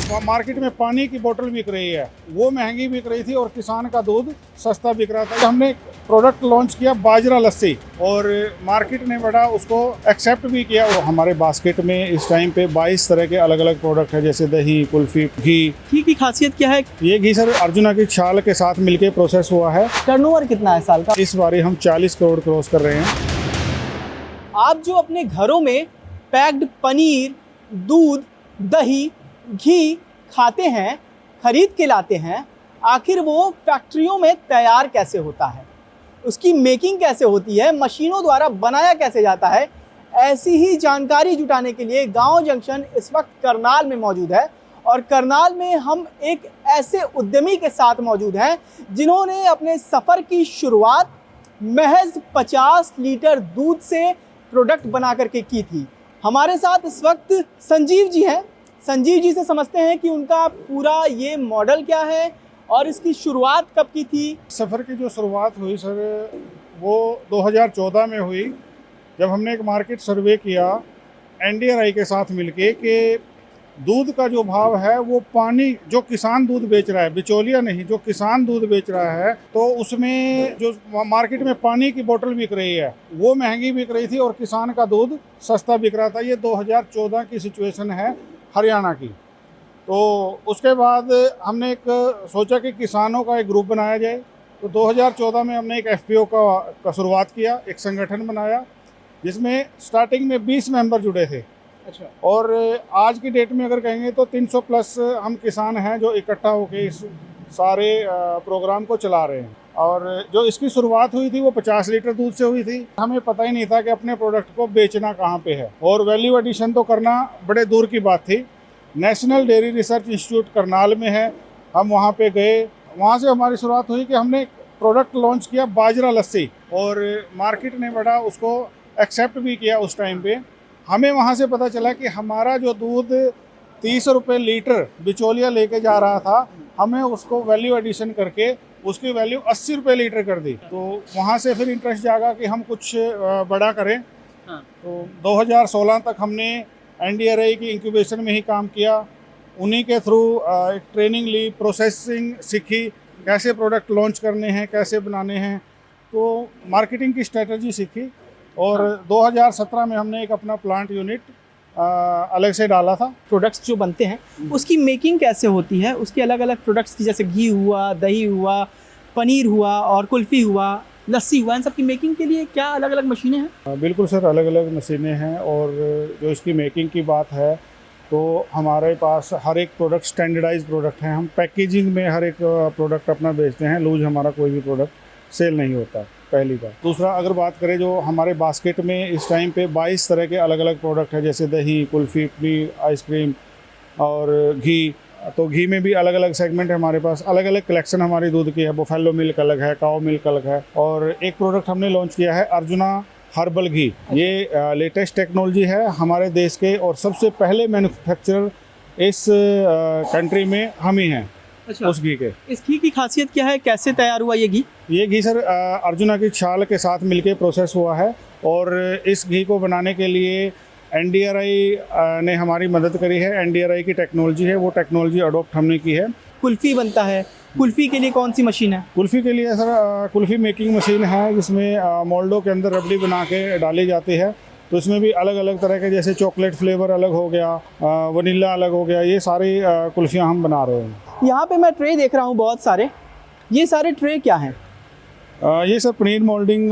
Market में पानी की बोतल बिक रही है, वो महंगी बिक रही थी और किसान का दूध सस्ता बिक रहा था। हमने प्रोडक्ट लॉन्च किया बाजरा लस्सी और मार्केट ने बड़ा उसको एक्सेप्ट भी किया। और हमारे बास्केट में इस टाइम पे 22 तरह के अलग अलग प्रोडक्ट है, जैसे दही, कुल्फी, घी की खासियत क्या है? ये घी सर अर्जुना की छाल के साथ मिलके प्रोसेस हुआ है। टर्नओवर कितना है साल का? इस बार हम 40 करोड़ क्रॉस कर रहे हैं। आप जो अपने घरों में पैक्ड पनीर, दूध, दही, घी खाते हैं, खरीद के लाते हैं, आखिर वो फैक्ट्रियों में तैयार कैसे होता है, उसकी मेकिंग कैसे होती है, मशीनों द्वारा बनाया कैसे जाता है, ऐसी ही जानकारी जुटाने के लिए गांव जंक्शन इस वक्त करनाल में मौजूद है। और करनाल में हम एक ऐसे उद्यमी के साथ मौजूद हैं जिन्होंने अपने सफ़र की शुरुआत महज 50 लीटर दूध से प्रोडक्ट बना करके की थी। हमारे साथ इस वक्त संजीव जी हैं। संजीव जी से समझते हैं कि उनका पूरा ये मॉडल क्या है और इसकी शुरुआत कब की थी। सफ़र की जो शुरुआत हुई सर वो 2014 में हुई, जब हमने एक मार्केट सर्वे किया NDRI के साथ मिलके कि दूध का जो भाव है वो पानी जो किसान दूध बेच रहा है, बिचौलिया नहीं, जो किसान दूध बेच रहा है, तो उसमें जो मार्केट में पानी की बोतल बिक रही है वो महंगी बिक रही थी और किसान का दूध सस्ता बिक रहा था। ये 2014 की सिचुएशन है हरियाणा की। तो उसके बाद हमने एक सोचा कि किसानों का एक ग्रुप बनाया जाए। तो 2014 में हमने एक FPO का शुरुआत किया, एक संगठन बनाया जिसमें स्टार्टिंग में 20 मेंबर जुड़े थे। अच्छा। और आज की डेट में अगर कहेंगे तो 300 प्लस हम किसान हैं जो इकट्ठा होकर इस सारे प्रोग्राम को चला रहे हैं। और जो इसकी शुरुआत हुई थी वो 50 लीटर दूध से हुई थी। हमें पता ही नहीं था कि अपने प्रोडक्ट को बेचना कहाँ पे है और वैल्यू एडिशन तो करना बड़े दूर की बात थी। National dairy research institute Karnal में है, हम वहाँ पे गए, वहाँ से हमारी शुरुआत हुई कि हमने प्रोडक्ट लॉन्च किया बाजरा लस्सी और मार्केट ने बड़ा उसको एक्सेप्ट भी किया। उस टाइम पे हमें वहाँ से पता चला कि हमारा जो दूध 30 रुपये लीटर बिचौलिया लेके जा रहा था, हमें उसको वैल्यू एडिशन करके उसकी वैल्यू 80 रुपये लीटर कर दी। तो वहाँ से फिर इंटरेस्ट जागा कि हम कुछ बड़ा करें। हाँ। तो 2016 तक हमने NDRI की इंक्यूबेशन में ही काम किया। उन्हीं के थ्रू एक ट्रेनिंग ली, प्रोसेसिंग सीखी, कैसे प्रोडक्ट लॉन्च करने हैं, कैसे बनाने हैं, तो मार्केटिंग की स्ट्रेटजी सीखी। और 2017 में हमने एक अपना प्लांट यूनिट अलग से डाला था। प्रोडक्ट्स जो बनते हैं उसकी मेकिंग कैसे होती है, उसके अलग अलग प्रोडक्ट्स की, जैसे घी हुआ, दही हुआ, पनीर हुआ और कुल्फ़ी हुआ, लस्सी हुआ, इन सब की मेकिंग के लिए क्या अलग अलग मशीनें हैं? बिल्कुल सर, अलग अलग मशीनें हैं। और जो इसकी मेकिंग की बात है तो हमारे पास हर एक प्रोडक्ट स्टैंडर्डाइज प्रोडक्ट हैं। हम पैकेजिंग में हर एक प्रोडक्ट अपना बेचते हैं, लूज हमारा कोई भी प्रोडक्ट सेल नहीं होता, पहली बात। दूसरा, अगर बात करें जो हमारे बास्केट में इस टाइम पे 22 तरह के अलग अलग प्रोडक्ट है, जैसे दही, कुल्फ़ी, पनीर, आइसक्रीम और घी। तो घी में भी अलग अलग सेगमेंट है हमारे पास, अलग अलग कलेक्शन हमारी दूध की है। बुफेलो मिल्क अलग है, काओ मिल्क अलग है। और एक प्रोडक्ट हमने लॉन्च किया है अर्जुना हर्बल घी। ये लेटेस्ट टेक्नोलॉजी है हमारे देश के और सबसे पहले मैन्युफैक्चरर इस कंट्री में हम ही हैं। अच्छा। उस घी के। इस घी की खासियत क्या है, कैसे तैयार हुआ ये घी? ये घी सर अर्जुना की छाल के साथ मिलके प्रोसेस हुआ है और इस घी को बनाने के लिए NDRI ने हमारी मदद करी है। NDRI की टेक्नोलॉजी है, वो टेक्नोलॉजी अडॉप्ट हमने की है। कुल्फ़ी बनता है, कुल्फ़ी के लिए कौन सी मशीन है? कुल्फ़ी के लिए सर कुल्फ़ी मेकिंग मशीन है जिसमें मोल्डो के अंदर रबड़ी बना के डाली जाती है। तो इसमें भी अलग अलग तरह के, जैसे चॉकलेट फ्लेवर अलग हो गया, वनीला अलग हो गया, ये सारी कुल्फ़ियाँ हम बना रहे हैं। यहाँ पे मैं ट्रे देख रहा हूँ बहुत सारे, ये सारे ट्रे क्या हैं? ये सब पनीर मोल्डिंग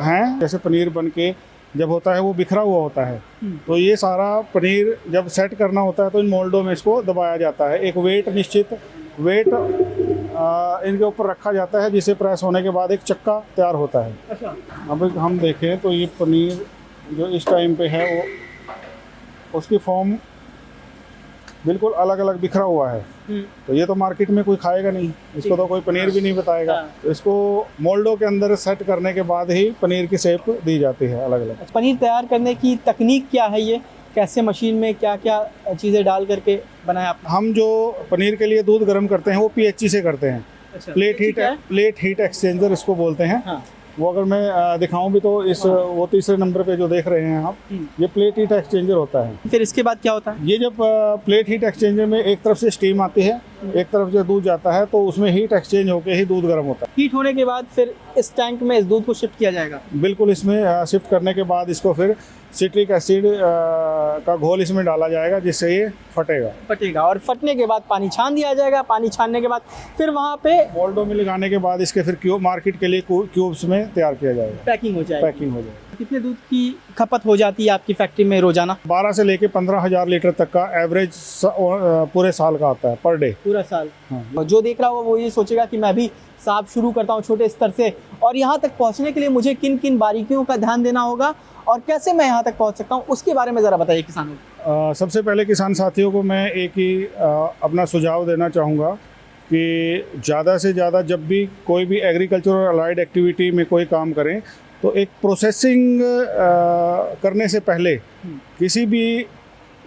हैं। जैसे पनीर बन के जब होता है वो बिखरा हुआ होता है, तो ये सारा पनीर जब सेट करना होता है तो इन मोल्डों में इसको दबाया जाता है। एक वेट, निश्चित वेट इनके ऊपर रखा जाता है, जिसे प्रेस होने के बाद एक चक्का तैयार होता है। अच्छा। अब हम देखें तो ये पनीर जो इस टाइम पे है वो उसकी फॉर्म बिल्कुल अलग अलग बिखरा हुआ है। तो ये तो मार्केट में कोई खाएगा नहीं, इसको तो कोई पनीर भी नहीं बताएगा। तो इसको मोल्डो के अंदर सेट करने के बाद ही पनीर की शेप दी जाती है अलग अलग। पनीर तैयार करने की तकनीक क्या है, ये कैसे मशीन में क्या क्या चीज़ें डाल करके बनाया आपने? हम जो पनीर के लिए दूध गर्म करते हैं वो PHE से करते हैं। अच्छा। प्लेट हीट एक्सचेंजर इसको बोलते हैं। हाँ। वो अगर मैं दिखाऊं भी तो इस वो तीसरे नंबर पे जो देख रहे हैं आप, ये प्लेट हीट एक्सचेंजर होता है। फिर इसके बाद क्या होता है? ये जब प्लेट हीट एक्सचेंजर में एक तरफ से स्टीम आती है, एक तरफ से दूध जाता है, तो उसमें हीट एक्सचेंज होकर ही दूध गर्म होता है। हीट होने के बाद फिर इस टैंक में इस दूध को शिफ्ट किया जाएगा। बिल्कुल, इसमें शिफ्ट करने के बाद इसको फिर सिट्रिक एसिड का घोल इसमें डाला जाएगा, जिससे ये फटेगा। और फटने के बाद पानी छान दिया जाएगा। पानी छानने के बाद फिर वहाँ पे मोल्डो में लगाने के बाद इसके फिर क्यूब मार्केट के लिए क्यूब्स में तैयार किया जाएगा, पैकिंग हो जाएगी। पैकिंग हो जाएगी। कितने दूध की खपत हो जाती है आपकी फैक्ट्री में रोजाना? 12 से लेके 15,000 लीटर तक का एवरेज पूरे साल का आता है, पर डे। पूरा साल। हाँ। और जो देख रहा होगा वो ये सोचेगा कि मैं भी साहब शुरू करता हूँ छोटे स्तर से, और यहाँ तक पहुँचने के लिए मुझे किन किन बारीकियों का ध्यान देना होगा और कैसे मैं यहाँ तक पहुँच सकता हूँ, उसके बारे में ज़रा बताइए किसानों को। सबसे पहले किसान साथियों को मैं एक ही अपना सुझाव देना चाहूँगा कि ज़्यादा से ज़्यादा जब भी कोई भी एग्रीकल्चर और अलाइड एक्टिविटी में कोई काम करें तो एक प्रोसेसिंग करने से पहले किसी भी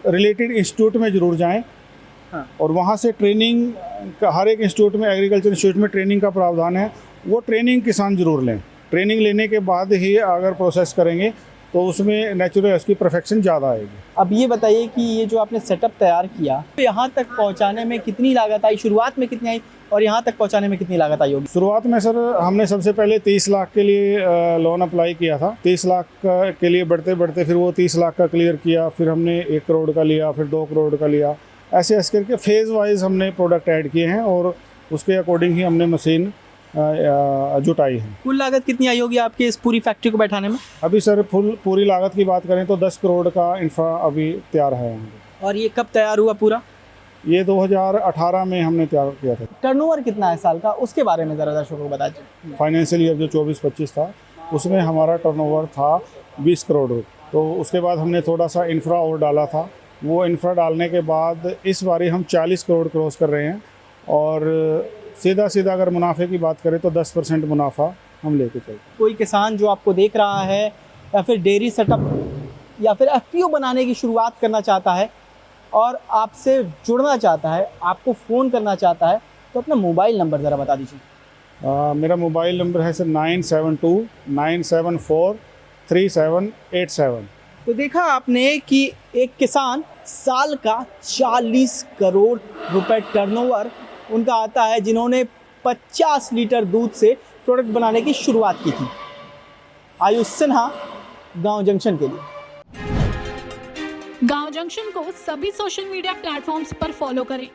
रिलेटेड इंस्टीट्यूट में ज़रूर जाएं। हाँ। और वहाँ से ट्रेनिंग का, हर एक इंस्टीट्यूट में, एग्रीकल्चर इंस्टीट्यूट में ट्रेनिंग का प्रावधान है, वो ट्रेनिंग किसान ज़रूर लें। ट्रेनिंग लेने के बाद ही अगर प्रोसेस करेंगे तो उसमें नेचुरल उसकी परफेक्शन ज़्यादा आएगी। अब ये बताइए कि ये जो आपने सेटअप तैयार किया, तो यहाँ तक पहुँचाने में कितनी लागत आई, शुरुआत में कितनी आई और यहाँ तक पहुँचाने में कितनी लागत आई होगी? शुरुआत में सर हमने सबसे पहले 30 लाख के लिए लोन अप्लाई किया था। 30 लाख के लिए बढ़ते बढ़ते फिर वो 30 लाख का क्लियर किया, फिर हमने 1 करोड़ का लिया, फिर 2 करोड़ का लिया, ऐसे ऐसे करके फेज़ वाइज हमने प्रोडक्ट ऐड किए हैं और उसके अकॉर्डिंग ही हमने मशीन जुटाई है। कुल लागत कितनी आई होगी आपकी इस पूरी फैक्ट्री को बैठाने में? अभी सर पूरी लागत की बात करें तो 10 करोड़ का इंफ्रा अभी तैयार है। और ये कब तैयार हुआ पूरा? ये 2018 में हमने तैयार किया था। टर्नओवर कितना है साल का, उसके बारे में ज़रा दर्शकों को बताइए। फाइनेंशियल ईयर जो 24-25 था उसमें हमारा टर्नओवर था 20 करोड़। तो उसके बाद हमने थोड़ा सा इंफ्रा और डाला था। वो इंफ्रा डालने के बाद इस बारी हम 40 करोड़ क्रॉस कर रहे हैं। और सीधा अगर मुनाफे की बात करें तो 10% मुनाफा हम लेके चलते हैं। कोई किसान जो आपको देख रहा है या फिर डेयरी सेटअप या फिर FPO बनाने की शुरुआत करना चाहता है और आपसे जुड़ना चाहता है, आपको फ़ोन करना चाहता है, तो अपना मोबाइल नंबर ज़रा बता दीजिए। मेरा मोबाइल नंबर है सर 9729743787। तो देखा आपने कि एक किसान साल का 40 करोड़ रुपए टर्नओवर उनका आता है, जिन्होंने 50 लीटर दूध से प्रोडक्ट बनाने की शुरुआत की थी। आयुष सिन्हा, गांव जंक्शन के लिए। गांव जंक्शन को सभी सोशल मीडिया प्लेटफॉर्म्स पर फॉलो करें।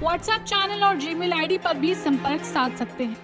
व्हाट्सएप चैनल और जीमेल आईडी पर भी संपर्क साध सकते हैं।